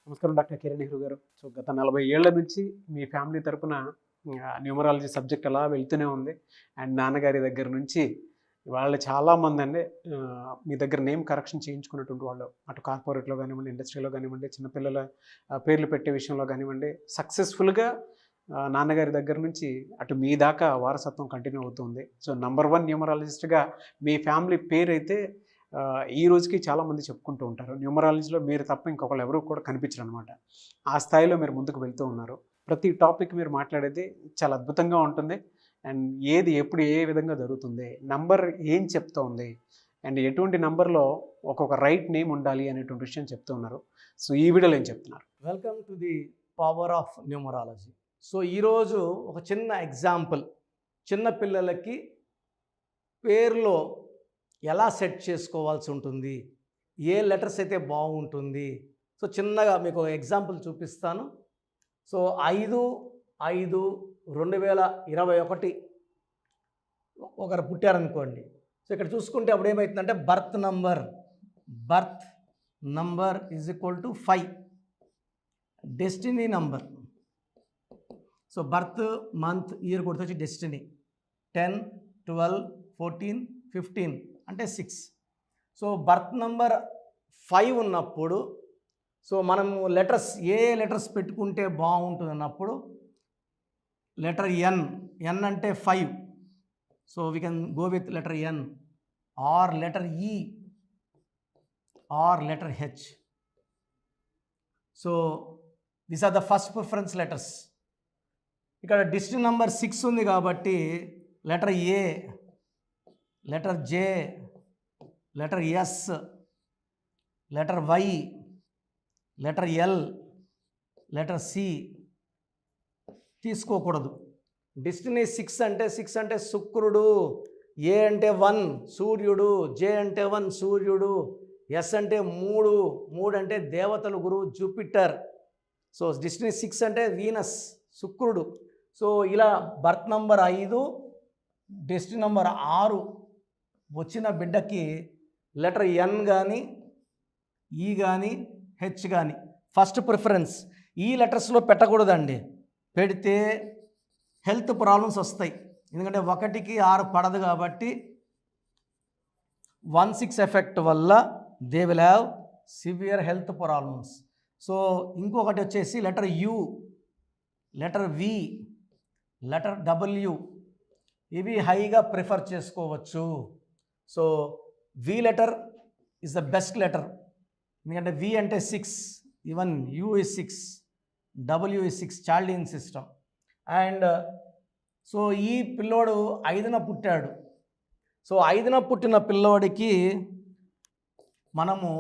నమస్కారం డాక్టర్ కిరణ్ నెహ్రూ గారు. సో గత 40 ఏళ్ల నుంచి మీ ఫ్యామిలీ తరపున న్యూమరాలజీ సబ్జెక్ట్ అలా వెళ్తూనే ఉంది. అండ్ నాన్నగారి దగ్గర నుంచి వాళ్ళు చాలామందండి మీ దగ్గర నేమ్ కరెక్షన్ చేయించుకున్నటువంటి వాళ్ళు. అటు కార్పొరేట్‌లో గానివ్వండి, ఇండస్ట్రీలో గానివ్వండి, చిన్నపిల్లల పేర్లు పెట్టే విషయంలో గానివ్వండి, సక్సెస్‌ఫుల్‌గా నాన్నగారి దగ్గర నుంచి అటు మీ దాకా వారసత్వం కంటిన్యూ అవుతుంది. సో నంబర్ 1 న్యూమరాలజిస్ట్‌గా మీ ఫ్యామిలీ పేరైతే ఈ రోజుకి చాలామంది చెప్పుకుంటూ ఉంటారు. న్యూమరాలజీలో మీరు తప్ప ఇంకొకళ్ళు ఎవరు కూడా కనిపించరనమాట. ఆ స్థాయిలో మీరు ముందుకు వెళ్తూ ఉన్నారు. ప్రతి టాపిక్ మీరు మాట్లాడేది చాలా అద్భుతంగా ఉంటుంది. అండ్ ఏది ఎప్పుడు ఏ విధంగా జరుగుతుంది, నంబర్ ఏం చెప్తోంది, అండ్ ఎటువంటి నంబర్‌లో ఒక్కొక్క రైట్ నేమ్ ఉండాలి అనేటువంటి విషయం చెప్తూ ఉన్నారు. సో ఈ వీడియోలో ఏం చెప్తున్నారు? Welcome to the power of numerology. So ఈరోజు ఒక చిన్న ఎగ్జాంపుల్, చిన్న పిల్లలకి పేరులో ఎలా సెట్ చేసుకోవాల్సి ఉంటుంది, ఏ లెటర్స్ అయితే బాగుంటుంది. సో చిన్నగా మీకు ఒక ఎగ్జాంపుల్ చూపిస్తాను. సో 5/5/2021 ఒకరు పుట్టారనుకోండి. సో ఇక్కడ చూసుకుంటే అప్పుడు ఏమవుతుందంటే birth number is equal to 5. Destiny number, so birth month year కొడుతూ డెస్టినీ 10, 12, 14, 15 అంటే 6. సో బర్త్ నంబర్ 5 ఉన్నప్పుడు సో మనము లెటర్స్ ఏ లెటర్స్ పెట్టుకుంటే బాగుంటుంది అన్నప్పుడు లెటర్ ఎన్ అంటే 5. So we can go with letter N or letter E or letter H. So these are the first preference letters. ఇక్కడ district number 6 ఉంది కాబట్టి letter A, letter J, letter S, letter Y, letter L, letter C తీసుకోకూడదు. Destiny 6 అంటే శుక్రుడు, ఏ అంటే 1 సూర్యుడు, జే అంటే 1 సూర్యుడు, ఎస్ అంటే 3 అంటే దేవతలు గురువు జూపిటర్. సో డిస్టినీ 6 అంటే వీనస్ శుక్రుడు. సో ఇలా బర్త్ నంబర్ 5, డెస్టినీ నంబర్ 6 వచ్చిన బిడ్డకి లెటర్ ఎన్ కానీ, ఈ కానీ, హెచ్ కానీ ఫస్ట్ ప్రిఫరెన్స్. ఈ లెటర్స్లో పెట్టకూడదండి. పెడితే హెల్త్ ప్రాబ్లమ్స్ వస్తాయి. ఎందుకంటే 1కి 6 పడదు కాబట్టి 1/6 ఎఫెక్ట్ వల్ల they will have severe health problems. So ఇంకొకటి వచ్చేసి letter you, letter V, letter W ఇవి హైగా ప్రిఫర్ చేసుకోవచ్చు. So V letter is the best letter. ఎందుకంటే వి అంటే 6, even you is 6, W is 6 Chaldean system. And so ఈ పిల్లోడు 5న పుట్టాడు. సో 5న పుట్టిన పిల్లోడికి మనము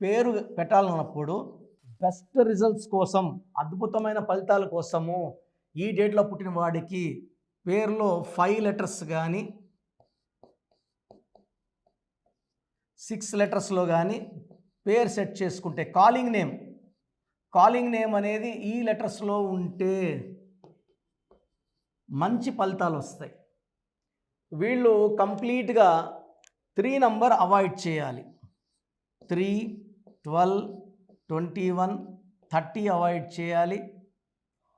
పేరు పెట్టాలన్నప్పుడు బెస్ట్ రిజల్ట్స్ కోసం, అద్భుతమైన ఫలితాల కోసము ఈ డేట్లో పుట్టిన వాడికి పేరులో 5 లెటర్స్ కానీ 6 లెటర్స్లో కానీ పేరు సెట్ చేసుకుంటే కాలింగ్ నేమ్ అనేది ఈ లెటర్స్లో ఉంటే మంచి ఫలితాలు వస్తాయి. వీళ్ళు కంప్లీట్గా 3 నంబర్ అవాయిడ్ చేయాలి. 3, 12, 21, 30 అవాయిడ్ చేయాలి.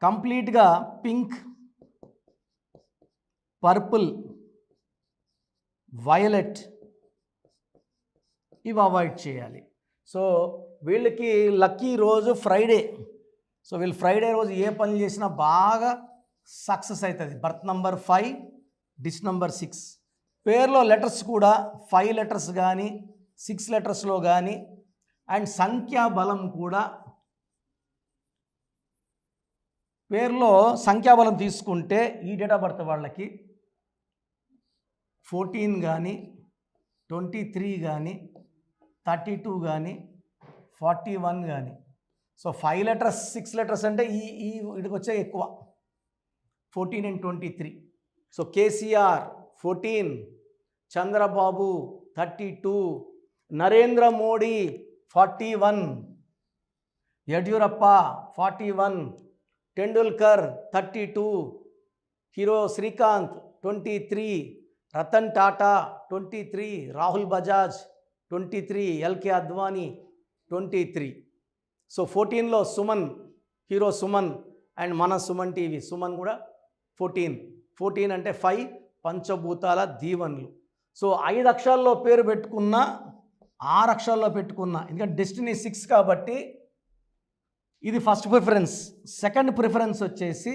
కంప్లీట్గా పింక్, పర్పుల్, వయలెట్ ఇవి అవాయిడ్ చేయాలి. సో వీళ్ళకి లక్కీ రోజు ఫ్రైడే. సో వీళ్ళు ఫ్రైడే రోజు ఏ పని చేసినా బాగా సక్సెస్ అవుతుంది. బర్త్ నంబర్ 5, డిస్ నంబర్ 6. పేరులో లెటర్స్ కూడా 5 లెటర్స్ కానీ 6 లెటర్స్లో కానీ, అండ్ సంఖ్యాబలం కూడా పేరులో సంఖ్యాబలం తీసుకుంటే ఈ డేట్ ఆఫ్ బర్త్ వాళ్ళకి 14 కానీ 23 కానీ 32 కానీ 41 కానీ. సో 5 లెటర్స్ 6 లెటర్స్ అంటే వీటికి వచ్చే ఎక్కువ 14 and 23. So KCR 14, Chandrababu 32, Narendra Modi 41, Yediyurappa 41, Tendulkar 32, hero Srikanth 23, Ratan Tata 23, Rahul Bajaj 23, LK Advani 23. So 14లో సుమన్, హీరో సుమన్ అండ్ మన సుమన్ టీవీ సుమన్ కూడా 14 అంటే 5 పంచభూతాల దీవెనలు. సో 5 అక్షరాల్లో పేరు పెట్టుకున్న, 6 అక్షరాల్లో పెట్టుకున్న, ఎందుకంటే డెస్టినీ 6 కాబట్టి ఇది ఫస్ట్ ప్రిఫరెన్స్. సెకండ్ ప్రిఫరెన్స్ వచ్చేసి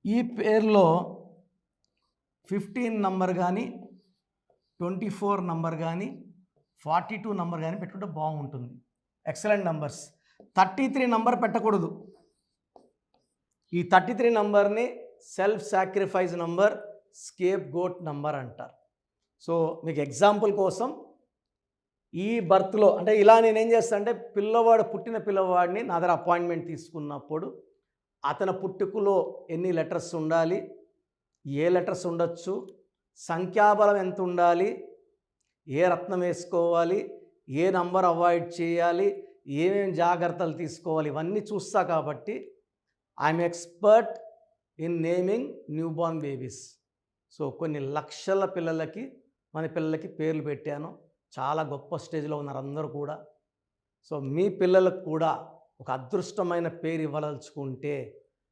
ఈ పేరులో 15 నంబర్ కానీ 24 నంబర్ కానీ 42 నంబర్ కానీ పెట్టుకుంటే బాగుంటుంది. Excellent numbers. 33 నంబర్ పెట్టకూడదు. ఈ 33 నంబర్ని self sacrifice number, scapegoat number అంటారు. సో మీకు ఎగ్జాంపుల్ కోసం ఈ బర్త్లో అంటే ఇలా నేనేం చేస్తాను అంటే పుట్టిన పిల్లవాడిని నా దగ్గర అపాయింట్మెంట్ తీసుకున్నప్పుడు అతని పుట్టుకలో ఎన్ని లెటర్స్ ఉండాలి, ఏ లెటర్స్ ఉండొచ్చు, సంఖ్యాబలం ఎంత ఉండాలి, ఏ రత్నం వేసుకోవాలి, ఏ నంబర్ అవాయిడ్ చేయాలి, ఏమేమి జాగ్రత్తలు తీసుకోవాలి, ఇవన్నీ చూస్తా కాబట్టి I'm expert in naming new born babies. So కొన్ని లక్షల పిల్లలకి మన పిల్లలకి పేర్లు పెట్టాను. చాలా గొప్ప స్టేజ్లో ఉన్నారు అందరూ కూడా. సో మీ పిల్లలకు కూడా ఒక అదృష్టమైన పేరు ఇవ్వదలుచుకుంటే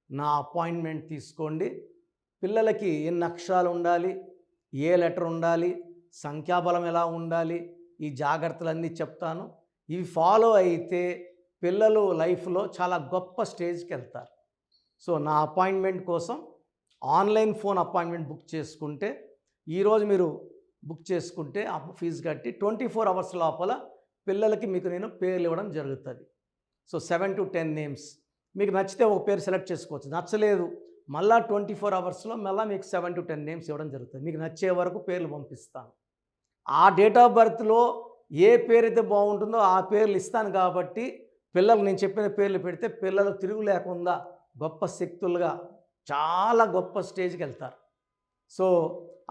నా అపాయింట్మెంట్ తీసుకోండి. పిల్లలకి ఎన్ని అక్షరాలు ఉండాలి, ఏ లెటర్ ఉండాలి, సంఖ్యాబలం ఎలా ఉండాలి, ఈ జాగ్రత్తలన్నీ చెప్తాను. ఇవి ఫాలో అయితే పిల్లలు లైఫ్లో చాలా గొప్ప స్టేజ్కి వెళ్తారు. సో నా అపాయింట్మెంట్ కోసం ఆన్లైన్ ఫోన్ అపాయింట్మెంట్ బుక్ చేసుకుంటే, ఈరోజు మీరు బుక్ చేసుకుంటే ఆ ఫీజు కట్టి 24 అవర్స్ లోపల పిల్లలకి మీకు నేను పేర్లు ఇవ్వడం జరుగుతుంది. So 7 to 10 names. మీకు నచ్చితే ఒక పేరు సెలెక్ట్ చేసుకోవచ్చు, నచ్చలేదు మళ్ళీ 24 అవర్స్లో మళ్ళీ మీకు 7 to 10 నేమ్స్ ఇవ్వడం జరుగుతుంది. మీకు నచ్చే వరకు పేర్లు పంపిస్తాను. ఆ డేట్ ఆఫ్ బర్త్లో ఏ పేరు అయితే బాగుంటుందో ఆ పేర్లు ఇస్తాను కాబట్టి పిల్లలు నేను చెప్పిన పేర్లు పెడితే పిల్లలు తిరుగు లేకుండా గొప్ప శక్తులుగా చాలా గొప్ప స్టేజ్కి వెళ్తారు. సో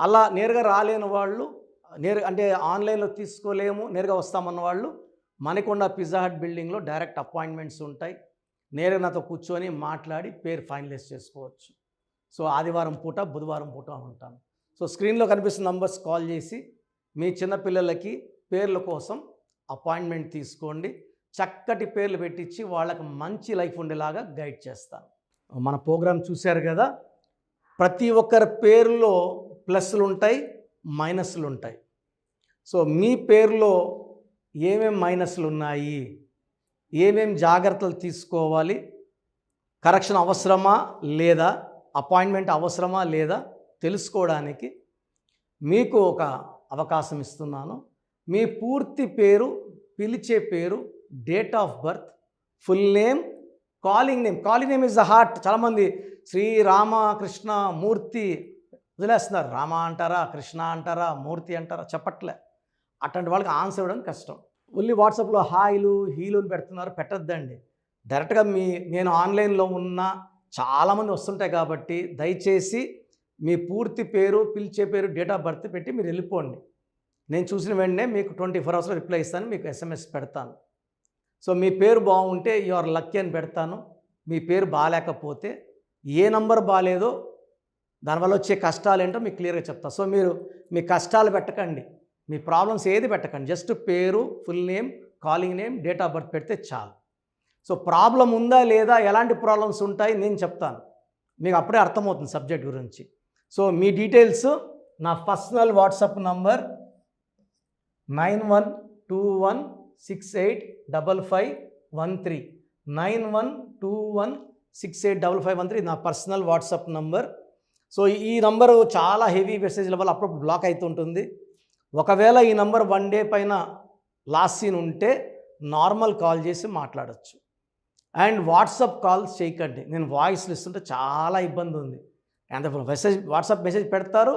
అలా నేరుగా రాలేని వాళ్ళు, అంటే ఆన్లైన్లో తీసుకోలేము నేరుగా వస్తామన్న వాళ్ళు మనకొండ పిజ్జా హట్ బిల్డింగ్లో డైరెక్ట్ అపాయింట్మెంట్స్ ఉంటాయి. నేరుగా నాతో కూర్చొని మాట్లాడి పేరు ఫైనలైజ్ చేసుకోవచ్చు. సో ఆదివారం పూట, బుధవారం పూట ఉంటాను. సో స్క్రీన్లో కనిపిస్తున్న నంబర్స్ కాల్ చేసి మీ చిన్నపిల్లలకి పేర్ల కోసం అపాయింట్మెంట్ తీసుకోండి. చక్కటి పేర్లు పెట్టించి వాళ్ళకి మంచి లైఫ్ ఉండేలాగా గైడ్ చేస్తాను. మన ప్రోగ్రాం చూశారు కదా, ప్రతి ఒక్కరి పేరులో ప్లస్లు ఉంటాయి, మైనస్లు ఉంటాయి. సో మీ పేరులో ఏమేం మైనస్లు ఉన్నాయి, ఏమేం జాగ్రత్తలు తీసుకోవాలి, కరెక్షన్ అవసరమా లేదా, అపాయింట్మెంట్ అవసరమా లేదా తెలుసుకోవడానికి మీకు ఒక అవకాశం ఇస్తున్నాను. మీ పూర్తి పేరు, పిలిచే పేరు, date of birth, full name, calling name is the heart. చాలామంది శ్రీరామకృష్ణ మూర్తి వదిలేస్తున్నారు. రామ అంటారా, కృష్ణ అంటారా, మూర్తి అంటారా చెప్పట్లే. అట్లాంటి వాళ్ళకి ఆన్సర్ ఇవ్వడం కష్టం. ఓన్లీ వాట్సాప్లో హాయిలు హీలుని పెడుతున్నారు, పెట్టద్దండి. డైరెక్ట్గా నేను ఆన్లైన్లో ఉన్న చాలామంది వస్తుంటాయి కాబట్టి దయచేసి మీ పూర్తి పేరు, పిలిచే పేరు, డేట్ ఆఫ్ బర్త్ పెట్టి మీరు వెళ్ళిపోండి. నేను చూసిన వెంటనే మీకు 24 అవర్స్లో రిప్లై ఇస్తాను, మీకు SMS పెడతాను. సో మీ పేరు బాగుంటే యు ఆర్ లక్కీ అని పెడతాను. మీ పేరు బాగాలేకపోతే ఏ నంబర్ బాగాలేదో దానివల్ల వచ్చే కష్టాలు ఏంటో మీకు క్లియర్గా చెప్తాను. సో మీరు మీ కష్టాలు పెట్టకండి, మీ ప్రాబ్లమ్స్ ఏది పెట్టకండి. జస్ట్ పేరు, full name, calling name, date of birth పెడితే చాలు. సో ప్రాబ్లం ఉందా లేదా, ఎలాంటి ప్రాబ్లమ్స్ ఉంటాయి నేను చెప్తాను, మీకు అప్పుడే అర్థమవుతుంది సబ్జెక్ట్ గురించి. సో మీ డీటెయిల్స్ నా పర్సనల్ వాట్సాప్ నంబర్ 9121685513 9121685513 నా పర్సనల్ వాట్సాప్ నంబర్. సో ఈ నంబరు చాలా హెవీ మెసేజ్ల వల్ల అప్పుడప్పుడు బ్లాక్ అవుతుంటుంది. ఒకవేళ ఈ నంబర్ 1 డే పైన లాస్ట్ సీన్ ఉంటే నార్మల్ కాల్ చేసి మాట్లాడచ్చు. అండ్ వాట్సాప్ కాల్స్ చేయకండి, నేను వాయిస్లు ఇస్తుంటే చాలా ఇబ్బంది ఉంది. అంత వాట్సాప్ మెసేజ్ పెడతారు,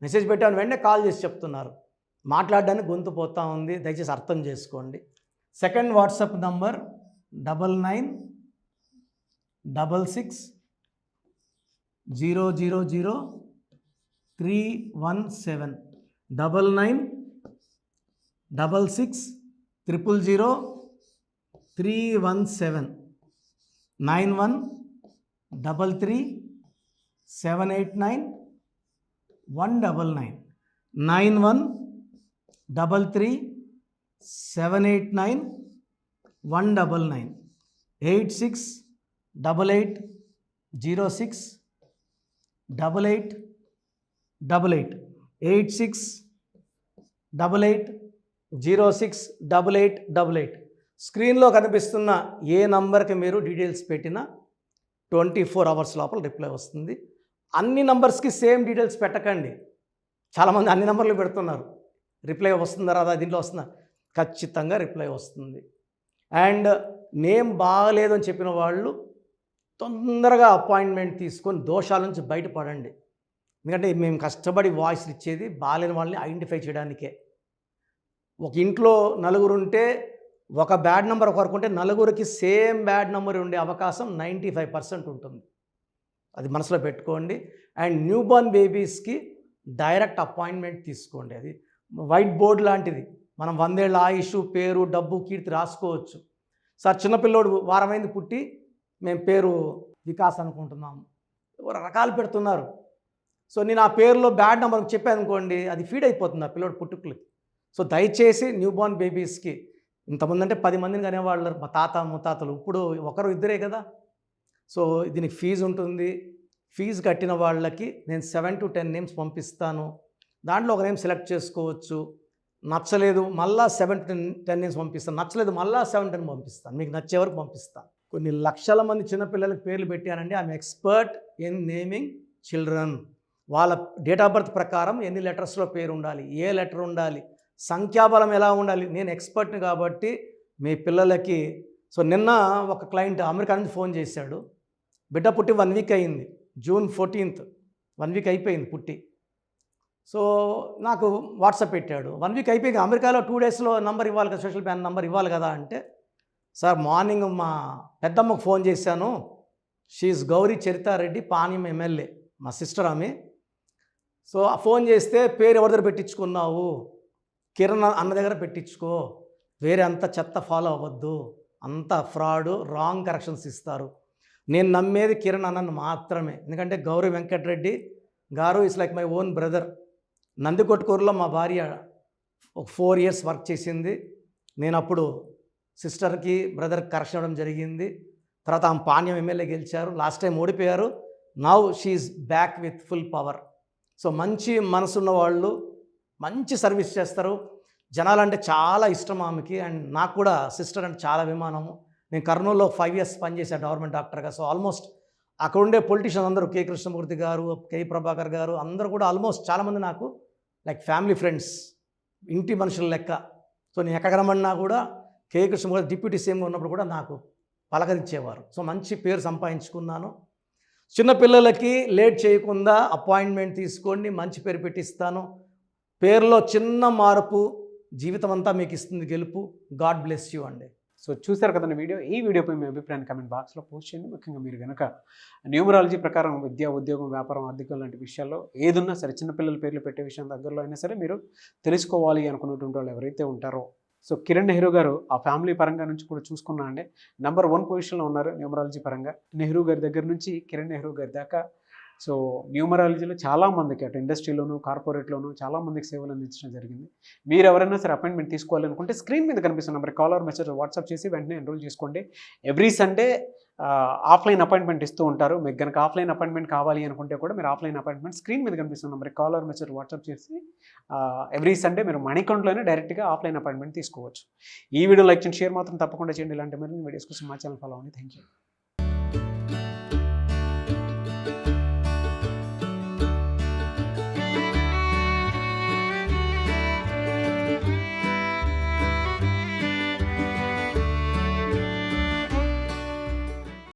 మెసేజ్ పెట్టాను వెంటనే కాల్ చేసి చెప్తున్నారు, మాట్లాడడానికి గొంతు పోతూ ఉంది, దయచేసి అర్థం చేసుకోండి. Second WhatsApp number 9966000317 9966000317 9133789199. 9133789199 8688068888 స్క్రీన్లో కనిపిస్తున్న ఏ నంబర్కి మీరు డీటెయిల్స్ పెట్టినా 24 అవర్స్ లోపల రిప్లై వస్తుంది. అన్ని నంబర్స్కి సేమ్ డీటెయిల్స్ పెట్టకండి. చాలామంది అన్ని నంబర్లు పెడుతున్నారు. రిప్లై వస్తుందా రాదా, దీంట్లో వస్తుందా? ఖచ్చితంగా రిప్లై వస్తుంది. అండ్ నేమ్ బాగలేదు అని చెప్పిన వాళ్ళు తొందరగా అపాయింట్మెంట్ తీసుకొని దోషాల నుంచి బయటపడండి. ఎందుకంటే మేము కష్టపడి వాయిస్ ఇచ్చేది బాగాలేని వాళ్ళని ఐడెంటిఫై చేయడానికే. ఒక ఇంట్లో నలుగురు ఉంటే ఒక బ్యాడ్ నెంబర్ ఒకరికి ఉంటే నలుగురికి సేమ్ బ్యాడ్ నెంబర్ ఉండే అవకాశం 95% ఉంటుంది. అది మనసులో పెట్టుకోండి. అండ్ న్యూ బోర్న్ బేబీస్కి డైరెక్ట్ అపాయింట్మెంట్ తీసుకోండి. అది వైట్ బోర్డ్ లాంటిది. మనం 100 ఏళ్ళ ఆయుష్, పేరు, డబ్బు, కీర్తి రాసుకోవచ్చు. సార్ చిన్నపిల్లోడు వారమైంది పుట్టి మేము పేరు వికాస్ అనుకుంటున్నాము, రకాలు పెడుతున్నారు. సో నేను ఆ పేరులో బ్యాడ్ నెంబర్ చెప్పాను అనుకోండి, అది ఫీడ్ అయిపోతుంది ఆ పిల్లోడు పుట్టుకలకి. సో దయచేసి న్యూ బోర్న్ బేబీస్కి, ఇంతమంది అంటే 10 మందిని కనేవాళ్ళు మా తాత ముత్తాతలు, ఇప్పుడు ఒకరు ఇద్దరే కదా. సో దీనికి ఫీజు ఉంటుంది. ఫీజు కట్టిన వాళ్ళకి నేను 7 to 10 నేమ్స్ పంపిస్తాను. దాంట్లో ఒక నేమ్ సెలెక్ట్ చేసుకోవచ్చు. నచ్చలేదు మళ్ళా 7 to 10 నేమ్స్ పంపిస్తాను. నచ్చలేదు మళ్ళా 7 to 10 పంపిస్తాను. మీకు నచ్చే వరకు పంపిస్తాను. కొన్ని లక్షల మంది చిన్నపిల్లలకి పేర్లు పెట్టానండి. I'm expert in naming children. వాళ్ళ డేట్ ఆఫ్ బర్త్ ప్రకారం ఎన్ని లెటర్స్లో పేరు ఉండాలి, ఏ లెటర్ ఉండాలి, సంఖ్యాబలం ఎలా ఉండాలి, నేను ఎక్స్పర్ట్ని కాబట్టి మీ పిల్లలకి. సో నిన్న ఒక క్లయింట్ అమెరికా నుంచి ఫోన్ చేశాడు. బిడ్డ పుట్టి 1 వీక్ అయింది. June 14th 1 వీక్ అయిపోయింది పుట్టి. సో నాకు వాట్సాప్ పెట్టాడు. 1 వీక్ అయిపోయి అమెరికాలో 2 డేస్లో నంబర్ ఇవ్వాలి కదా, సోషల్ ప్యాన్ నంబర్ ఇవ్వాలి కదా అంటే, సార్ మార్నింగ్ మా పెద్దమ్మకు ఫోన్ చేశాను. షీఈస్ గౌరీ చరితారెడ్డి, పాణ్యం ఎమ్మెల్యే, మా సిస్టర్ ఆమె. సో ఆ ఫోన్ చేస్తే పేరు ఎవరి దగ్గర పెట్టించుకున్నావు, కిరణ్ అన్న దగ్గర పెట్టించుకో, వేరే అంత చెత్త ఫాలో అవ్వద్దు, అంత ఫ్రాడ్, రాంగ్ కరెక్షన్స్ ఇస్తారు. నేను నమ్మేది కిరణ్ అన్నను మాత్రమే. ఎందుకంటే గౌరీ వెంకటరెడ్డి గారు is like my own brother. నందికొట్కూరులో మా భార్య ఒక 4 years వర్క్ చేసింది. నేను అప్పుడు సిస్టర్కి బ్రదర్కి కరెక్షన్ ఇవ్వడం జరిగింది. తర్వాత ఆమె పాణ్యం ఎమ్మెల్యే గెలిచారు. లాస్ట్ టైం ఓడిపోయారు. Now she is back with full power. So మంచి మనసున్న వాళ్ళు మంచి సర్వీస్ చేస్తారు. జనాలంటే చాలా ఇష్టం ఆమెకి. అండ్ నాకు కూడా సిస్టర్ అంటే చాలా అభిమానము. నేను కర్నూలులో 5 years పనిచేశాను గవర్నమెంట్ డాక్టర్గా. సో ఆల్మోస్ట్ అక్కడ ఉండే పొలిటీషియన్స్ అందరూ, కె కృష్ణమూర్తి గారు, కె ప్రభాకర్ గారు, అందరూ కూడా ఆల్మోస్ట్ చాలామంది నాకు లైక్ ఫ్యామిలీ ఫ్రెండ్స్, ఇంటి మనుషుల లెక్క. సో నేను ఎక్కడ రమ్మన్నా కూడా కె కృష్ణమూర్తి డిప్యూటీ సీఎంగా ఉన్నప్పుడు కూడా నాకు పలకరించేవారు. సో మంచి పేరు సంపాదించుకున్నాను. చిన్నపిల్లలకి లేట్ చేయకుండా అపాయింట్మెంట్ తీసుకోండి, మంచి పేరు పెట్టిస్తాను. పేరులో చిన్న మార్పు జీవితం అంతా మీకు ఇస్తుంది గెలుపు. గాడ్ బ్లెస్ యూ అండి. సో చూసారు కదండి వీడియో. ఈ వీడియోపై మీ అభిప్రాయాన్ని కమెంట్ బాక్స్లో పోస్ట్ చేయండి. ముఖ్యంగా మీరు కనుక న్యూమరాలజీ ప్రకారం విద్య, ఉద్యోగం, వ్యాపారం, ఆర్థికం లాంటి విషయాల్లో ఏదున్నా సరే, చిన్నపిల్లల పేర్లు పెట్టే విషయం దగ్గరలో అయినా సరే మీరు తెలుసుకోవాలి అనుకున్నటువంటి వాళ్ళు ఎవరైతే ఉంటారో, సో కిరణ్ నెహ్రూ గారు ఆ ఫ్యామిలీ పరంగా నుంచి కూడా చూసుకున్నా అండి నెంబర్ 1 పొజిషన్లో ఉన్నారు న్యూమరాలజీ పరంగా. నెహ్రూ గారి దగ్గర నుంచి కిరణ్ నెహ్రూ గారి దాకా సో న్యూమరాలజీలో చాలామందికి అటు ఇండస్ట్రీలోను, కార్పొరేట్లోను చాలామందికి సేవలు అందించడం జరిగింది. మీరు ఎవరైనా సరే అపాయింట్మెంట్ తీసుకోవాలనుకుంటే స్క్రీన్ మీద కనిపిస్తున్న number call or message WhatsApp చేసి వెంటనే ఎన్రోల్ చేసుకోండి. ఎవ్రీ సండే ఆఫ్లైన్ అపాయింట్మెంట్ ఇస్తూ ఉంటారు. మీకు కనుక ఆఫ్లైన్ అపాయింట్మెంట్ కావాలి అనుకుంటే కూడా మీరు ఆఫ్లైన్ అపాయింట్మెంట్ స్క్రీన్ మీద కనిపిస్తున్న number call or message WhatsApp చేసి ఎవ్రీ సండే మీరు మణికొండలోనే డైరెక్ట్గా ఆఫ్లైన్ అపాయింట్మెంట్ తీసుకోవచ్చు. ఈ వీడియో లైక్ చేయండి, షేర్ మాత్రం తప్పకుండా చేయండి. ఇలాంటి మరిన్ని వీడియోస్ కోసం మా ఛానల్ ఫాలో అవ్వండి. Thank you.